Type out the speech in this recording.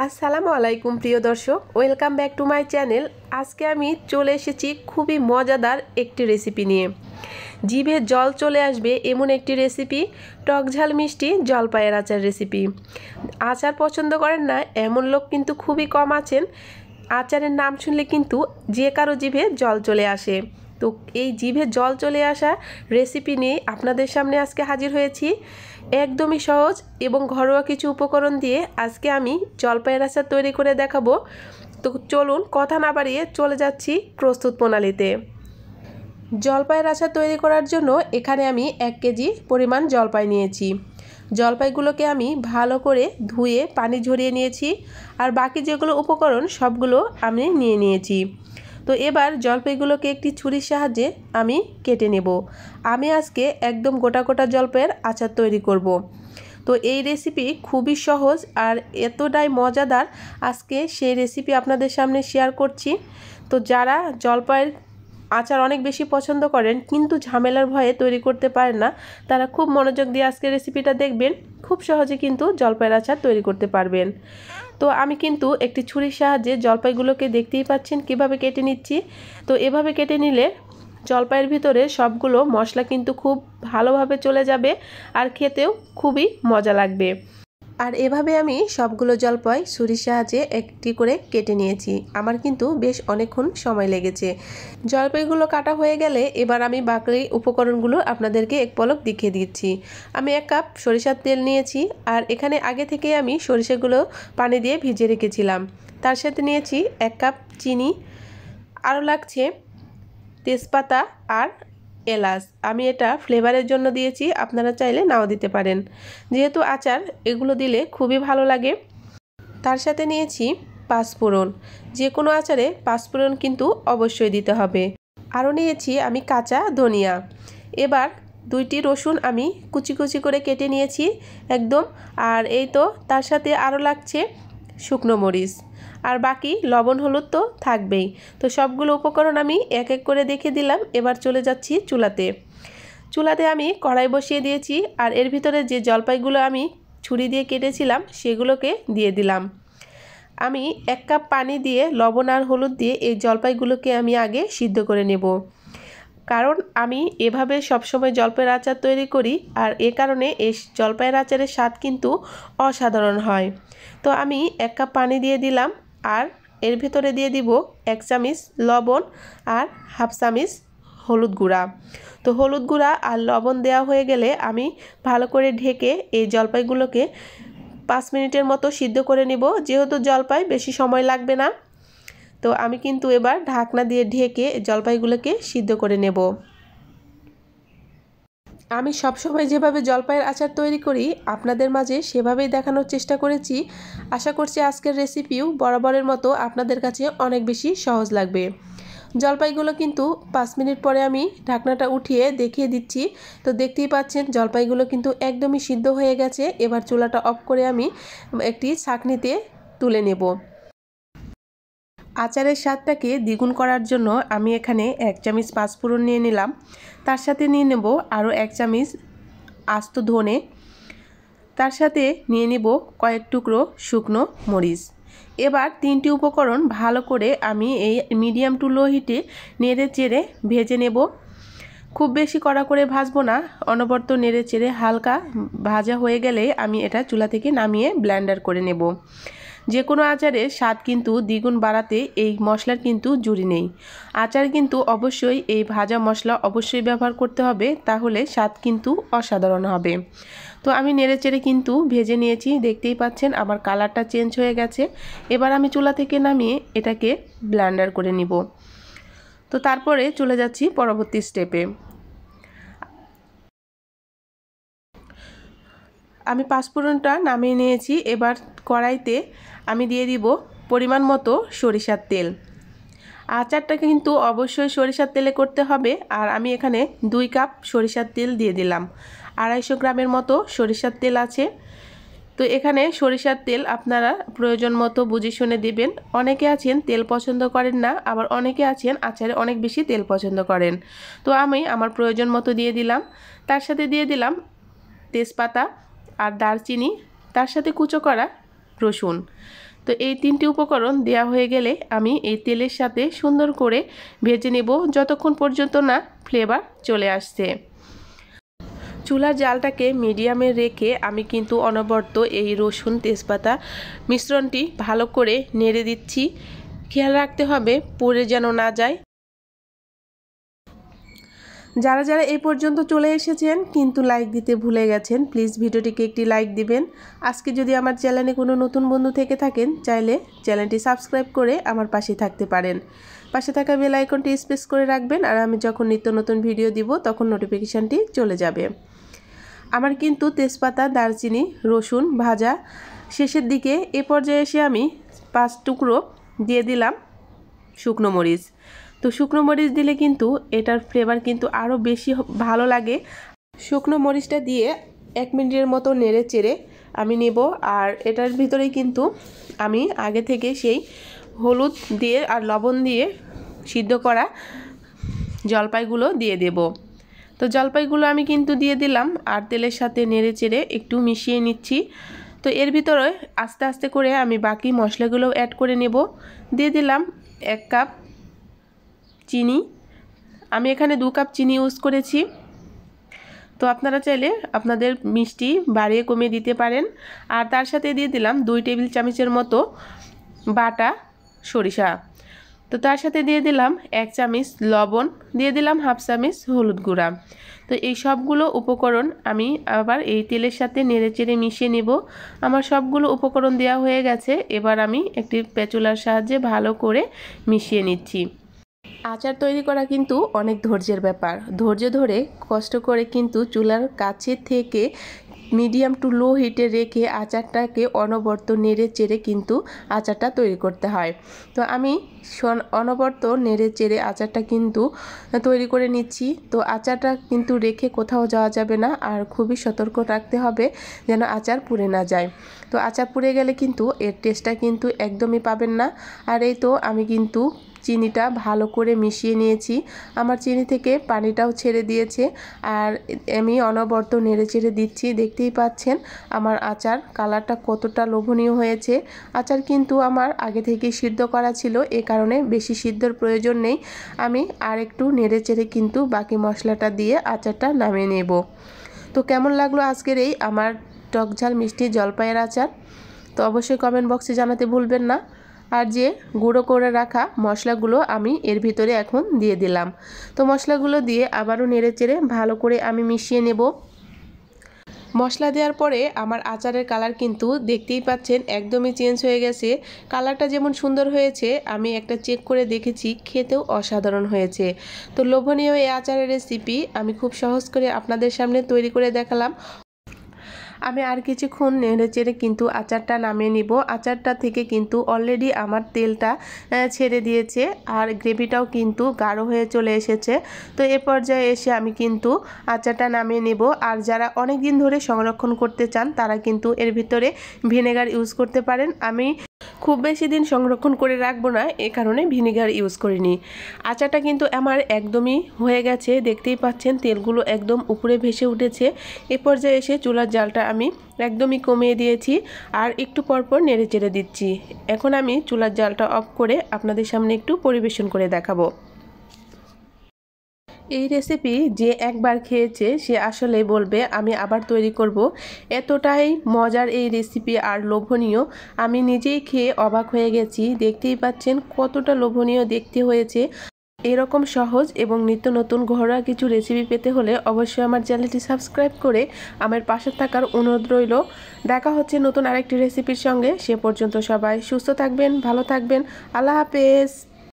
আসসালামু আলাইকুম প্রিয় দর্শক, welcome back to my channel. আজকে আমি চলে এসেছি খুবই মজাদার একটি রেসিপি নিয়ে। জিভে জল চলে আসবে এমন একটি রেসিপি, টক ঝাল মিষ্টি জলপাইয়ের আচার রেসিপি। আচার পছন্দ করেন না এমন লোক কিন্তু খুবই কম আছেন। আচারের নাম শুনলে কিন্তু যে কারো জিভে জল চলে আসে। তো এই জিভে জল চলে আসা রেসিপি নিয়ে আপনাদের সামনে আজকে হাজির হয়েছি। একদমই সহজ এবং ঘরোয়া কিছু উপকরণ দিয়ে আজকে আমি জলপাইয়ের আচার তৈরি করে দেখাবো। তো চলুন কথা না বাড়িয়ে চলে যাচ্ছি প্রস্তুত প্রণালীতে। জলপাইয়ের আচার তৈরি করার জন্য এখানে আমি 1 কেজি পরিমাণ জলপাই নিয়েছি। জলপাইগুলোকে আমি ভালো করে ধুয়ে পানি ঝরিয়ে নিয়েছি, আর বাকি যেগুলো উপকরণ সবগুলো আমি নিয়ে নিয়েছি। তো এবার জলপাইগুলোকে একটি ছুরির সাহায্যে আমি কেটে নেব। আমি আজকে একদম গোটা গোটা জলপাইয়ের আচার তৈরি করব। তো এই রেসিপি খুবই সহজ আর এতটাই মজাদার, আজকে সেই রেসিপি আপনাদের সামনে শেয়ার করছি। তো যারা জলপাইয়ের আচার অনেক বেশি পছন্দ করেন কিন্তু ঝামেলার ভয়ে তৈরি করতে পারেন না, তারা খুব মনোযোগ দিয়ে আজকের রেসিপিটা দেখবেন। খুব সহজে কিন্তু জলপাইয়ের আচার তৈরি করতে পারবেন। তো আমি কিন্তু একটি ছুরির সাহায্যে জলপাইগুলোকে দেখতেই পাচ্ছেন কিভাবে কেটে নিচ্ছি। তো এভাবে কেটে নিলে জলপাইয়ের ভিতরে সবগুলো মশলা কিন্তু খুব ভালোভাবে চলে যাবে আর খেতেও খুবই মজা লাগবে। আর এভাবে আমি সবগুলো জলপাই ছুরির সাহায্যে একটি করে কেটে নিয়েছি। আমার কিন্তু বেশ অনেকক্ষণ সময় লেগেছে। জলপাইগুলো কাটা হয়ে গেলে এবার আমি বাকি উপকরণগুলো আপনাদেরকে এক পলক দেখিয়ে দিচ্ছি। আমি 1 কাপ সরিষার তেল নিয়েছি, আর এখানে আগে থেকে আমি সরিষাগুলো পানি দিয়ে ভিজিয়ে রেখেছিলাম। তার সাথে নিয়েছি 1 কাপ চিনি, আরও লাগছে তেজপাতা আর এলাচ। আমি এটা ফ্লেভারের জন্য দিয়েছি, আপনারা চাইলে নাও দিতে পারেন। যেহেতু আচার এগুলো দিলে খুবই ভালো লাগে। তার সাথে নিয়েছি পাঁচফোড়ন। যে কোনো আচারে পাঁচফোড়ন কিন্তু অবশ্যই দিতে হবে। আরও নিয়েছি আমি কাঁচা ধনিয়া। এবার 2টি রসুন আমি কুচি কুচি করে কেটে নিয়েছি একদম। আর এই তো তার সাথে আরও লাগছে শুকনো মরিচ, আর বাকি লবণ হলুদ তো থাকবেই। তো সবগুলো উপকরণ আমি এক এক করে দেখে দিলাম। এবার চলে যাচ্ছি চুলাতে আমি কড়াই বসিয়ে দিয়েছি, আর এর ভিতরে যে জলপাইগুলো আমি ছুরি দিয়ে কেটেছিলাম সেগুলোকে দিয়ে দিলাম। আমি 1 কাপ পানি দিয়ে লবণ আর হলুদ দিয়ে এই জলপাইগুলোকে আমি আগে সিদ্ধ করে নেব, কারণ আমি এভাবে সবসময় জলপাইয়ের আচার তৈরি করি, আর এ কারণে এই জলপাইয়ের আচারের স্বাদ কিন্তু অসাধারণ হয়। তো আমি 1 কাপ পানি দিয়ে দিলাম, আর এর ভিতরে দিয়ে দিব 1 চামচ লবণ আর হাফ চামচ হলুদ গুঁড়া। তো হলুদ গুঁড়া আর লবণ দেওয়া হয়ে গেলে আমি ভালো করে ঢেকে এই জলপাইগুলোকে 5 মিনিটের মতো সিদ্ধ করে নিব। যেহেতু জলপাই বেশি সময় লাগবে না, তো আমি কিন্তু এবার ঢাকনা দিয়ে ঢেকে জলপাইগুলোকে সিদ্ধ করে নেব। আমি সবসময় যেভাবে জলপাইয়ের আচার তৈরি করি আপনাদের মাঝে সেভাবেই দেখানোর চেষ্টা করেছি। আশা করছি আজকের রেসিপিও বরাবরের মতো আপনাদের কাছে অনেক বেশি সহজ লাগবে। জলপাইগুলো কিন্তু 5 মিনিট পরে আমি ঢাকনাটা উঠিয়ে দেখিয়ে দিচ্ছি। তো দেখতেই পাচ্ছেন জলপাইগুলো কিন্তু একদমই সিদ্ধ হয়ে গেছে। এবার চুলাটা অফ করে আমি একটি ছাঁকনিতে তুলে নেব। আচারের স্বাদটাকে দ্বিগুণ করার জন্য আমি এখানে 1 চামচ পাঁচফোড়ন নিয়ে নিলাম। তার সাথে নিয়ে নেব আরও 1 চামচ আস্ত ধনে। তার সাথে নিয়ে নেব কয়েক টুকরো শুকনো মরিচ। এবার 3টি উপকরণ ভালো করে আমি এই মিডিয়াম টু লো হিটে নেড়ে চেড়ে ভেজে নেব। খুব বেশি কড়া করে ভাজবো না, অনবরত নেড়ে চেড়ে হালকা ভাজা হয়ে গেলে আমি এটা চুলা থেকে নামিয়ে ব্লেন্ডার করে নেব। যে কোনো আচারের স্বাদ কিন্তু দ্বিগুণ বাড়াতে এই মশলার কিন্তু জুড়ি নেই। আচার কিন্তু অবশ্যই এই ভাজা মশলা অবশ্যই ব্যবহার করতে হবে, তাহলে স্বাদ কিন্তু অসাধারণ হবে। তো আমি নেড়েচেড়ে কিন্তু ভেজে নিয়েছি, দেখতেই পাচ্ছেন আমার কালারটা চেঞ্জ হয়ে গেছে। এবার আমি চুলা থেকে নামিয়ে এটাকে ব্লেন্ডার করে নিব। তো তারপরে চলে যাচ্ছি পরবর্তী স্টেপে। আমি পাঁচফোড়নটা নামিয়ে নিয়েছি। এবার কড়াইতে আমি দিয়ে দিব পরিমাণ মতো সরিষার তেল। আচারটা কিন্তু অবশ্যই সরিষার তেলে করতে হবে, আর আমি এখানে 2 কাপ সরিষার তেল দিয়ে দিলাম। 250 গ্রামের মতো সরিষার তেল আছে। তো এখানে সরিষার তেল আপনারা প্রয়োজন মতো বুঝে শুনে দিবেন। অনেকে আছেন তেল পছন্দ করেন না, আবার অনেকে আছেন আচারে অনেক বেশি তেল পছন্দ করেন। তো আমি আমার প্রয়োজন মতো দিয়ে দিলাম। তার সাথে দিয়ে দিলাম তেজপাতা আর দারচিনি, তার সাথে কুচো করা রসুন। তো এই 3টি উপকরণ দেওয়া হয়ে গেলে আমি এই তেলের সাথে সুন্দর করে ভেজে নেব যতক্ষণ পর্যন্ত না ফ্লেভার চলে আসছে। চুলার জালটাকে মিডিয়ামে রেখে আমি কিন্তু অনবরত এই রসুন তেজপাতা মিশ্রণটি ভালো করে নেড়ে দিচ্ছি। খেয়াল রাখতে হবে পুড়ে যেন না যায়। যারা যারা এই পর্যন্ত চলে এসেছেন কিন্তু লাইক দিতে ভুলে গেছেন, প্লিজ ভিডিওটিকে একটি লাইক দিবেন। আজকে যদি আমার চ্যানেলে কোনো নতুন বন্ধু থেকে থাকেন চাইলে চ্যানেলটি সাবস্ক্রাইব করে আমার পাশে থাকতে পারেন। পাশে থাকা বেল আইকনটি প্রেস করে রাখবেন, আর আমি যখন নিত্য নতুন ভিডিও দিব তখন নোটিফিকেশানটি চলে যাবে। আমার কিন্তু তেজপাতা, দারচিনি, রসুন ভাজা শেষের দিকে। এ পর্যায়ে এসে আমি 5 টুকরো দিয়ে দিলাম শুকনো মরিচ। তো শুকনো মরিচ দিলে কিন্তু এটার ফ্লেভার কিন্তু আরও বেশি ভালো লাগে। শুকনো মরিচটা দিয়ে 1 মিনিটের মতো নেড়ে চেড়ে আমি নেব। আর এটার ভিতরেই কিন্তু আমি আগে থেকে সেই হলুদ দিয়ে আর লবণ দিয়ে সিদ্ধ করা জলপাইগুলো দিয়ে দেব। তো জলপাইগুলো আমি কিন্তু দিয়ে দিলাম আর তেলের সাথে নেড়ে চেড়ে একটু মিশিয়ে নিচ্ছি। তো এর ভিতরে আস্তে আস্তে করে আমি বাকি মশলাগুলো অ্যাড করে নেব। দিয়ে দিলাম 1 কাপ চিনি। আমি এখানে 2 কাপ চিনি ইউজ করেছি। তো আপনারা চাইলে আপনাদের মিষ্টি বাড়িয়ে কমিয়ে দিতে পারেন। আর তার সাথে দিয়ে দিলাম 2 টেবিল চামচের মতো বাটা সরিষা। তো তার সাথে দিয়ে দিলাম 1 চামচ লবণ, দিয়ে দিলাম 1/2 চামচ হলুদ গুঁড়া। তো এই সবগুলো উপকরণ আমি আবার এই তেলের সাথে নেড়েচেড়ে মিশিয়ে নেব। আমার সবগুলো উপকরণ দেওয়া হয়ে গেছে। এবার আমি একটি স্প্যাচুলার সাহায্যে ভালো করে মিশিয়ে নিচ্ছি। আচার তৈরি করা কিন্তু অনেক ধৈর্যের ব্যাপার। ধৈর্য ধরে কষ্ট করে কিন্তু চুলার কাছে থেকে মিডিয়াম টু লো হিটে রেখে আচারটাকে অনবরত নেড়ে চেড়ে কিন্তু আচারটা তৈরি করতে হয়। তো আমি অনবরত নেড়ে চেড়ে আচারটা কিন্তু তৈরি করে নিচ্ছি। তো আচারটা কিন্তু রেখে কোথাও যাওয়া যাবে না, আর খুবই সতর্ক রাখতে হবে যেন আচার পুড়ে না যায়। তো আচার পুড়ে গেলে কিন্তু এর টেস্টটা কিন্তু একদমই পাবেন না। আর এই তো আমি কিন্তু চিনিটা ভালো করে মিশিয়ে নিয়েছি। আমার চিনি থেকে পানিটাও ছেড়ে দিয়েছে। আর আমি অনবরত নেড়ে চেড়ে দিচ্ছি। দেখতেই পাচ্ছেন আমার আচার কালারটা কতটা লোভনীয় হয়েছে। আচার কিন্তু আমার আগে থেকেই সিদ্ধ করা ছিল, এ কারণে বেশি সিদ্ধর প্রয়োজন নেই। আমি আর একটু নেড়ে চেড়ে কিন্তু বাকি মশলাটা দিয়ে আচারটা নামিয়ে নেব। তো কেমন লাগলো আজকের এই আমার টক ঝাল মিষ্টি জলপাইয়ের আচার? তো অবশ্যই কমেন্ট বক্সে জানাতে ভুলবেন না। আর যে গুঁড়ো করে রাখা মশলাগুলো আমি এর ভিতরে এখন দিয়ে দিলাম। তো মশলাগুলো দিয়ে আবারও নেড়েচেড়ে ভালো করে আমি মিশিয়ে নেব। মশলা দেওয়ার পরে আমার আচারের কালার কিন্তু দেখতেই পাচ্ছেন একদমই চেঞ্জ হয়ে গেছে। কালারটা যেমন সুন্দর হয়েছে, আমি একটা চেক করে দেখেছি খেতেও অসাধারণ হয়েছে। তো লোভনীয় এই আচারের রেসিপি আমি খুব সহজ করে আপনাদের সামনে তৈরি করে দেখালাম। আমি আর কিছুক্ষণ নেড়েচেড়ে কিন্তু আচারটা নামিয়ে নিব। আচারটা থেকে কিন্তু অলরেডি আমার তেলটা ছেড়ে দিয়েছে আর গ্রেভিটাও কিন্তু গাঢ় হয়ে চলে এসেছে। তো এ পর্যায়ে এসে আমি কিন্তু আচারটা নামিয়ে নেব। আর যারা অনেক দিন ধরে সংরক্ষণ করতে চান তারা কিন্তু এর ভিতরে ভিনেগার ইউজ করতে পারেন। আমি খুব বেশি দিন সংরক্ষণ করে রাখবো না, এ কারণে ভিনেগার ইউজ করিনি। আচারটা কিন্তু আমার একদমই হয়ে গেছে। দেখতেই পাচ্ছেন তেলগুলো একদম উপরে ভেসে উঠেছে। এ পর্যায়ে এসে চুলার জালটা আমি একদমই কমিয়ে দিয়েছি আর একটু পরপর নেড়ে চেড়ে দিচ্ছি। এখন আমি চুলার জালটা অফ করে আপনাদের সামনে একটু পরিবেশন করে দেখাবো। এই রেসিপি যে একবার খেয়েছে সে আসলে বলবে আমি আবার তৈরি করব। এতটাই মজার এই রেসিপি আর লোভনীয়, আমি নিজেই খেয়ে অবাক হয়ে গেছি। দেখতেই পাচ্ছেন কতটা লোভনীয় দেখতে হয়েছে। এরকম সহজ এবং নিত্য নতুন ঘরোয়া কিছু রেসিপি পেতে হলে অবশ্যই আমার চ্যানেলটি সাবস্ক্রাইব করে আমার পাশে থাকার অনুরোধ রইল। দেখা হচ্ছে নতুন আরেকটি রেসিপির সঙ্গে। সে পর্যন্ত সবাই সুস্থ থাকবেন, ভালো থাকবেন। আল্লাহ হাফেজ।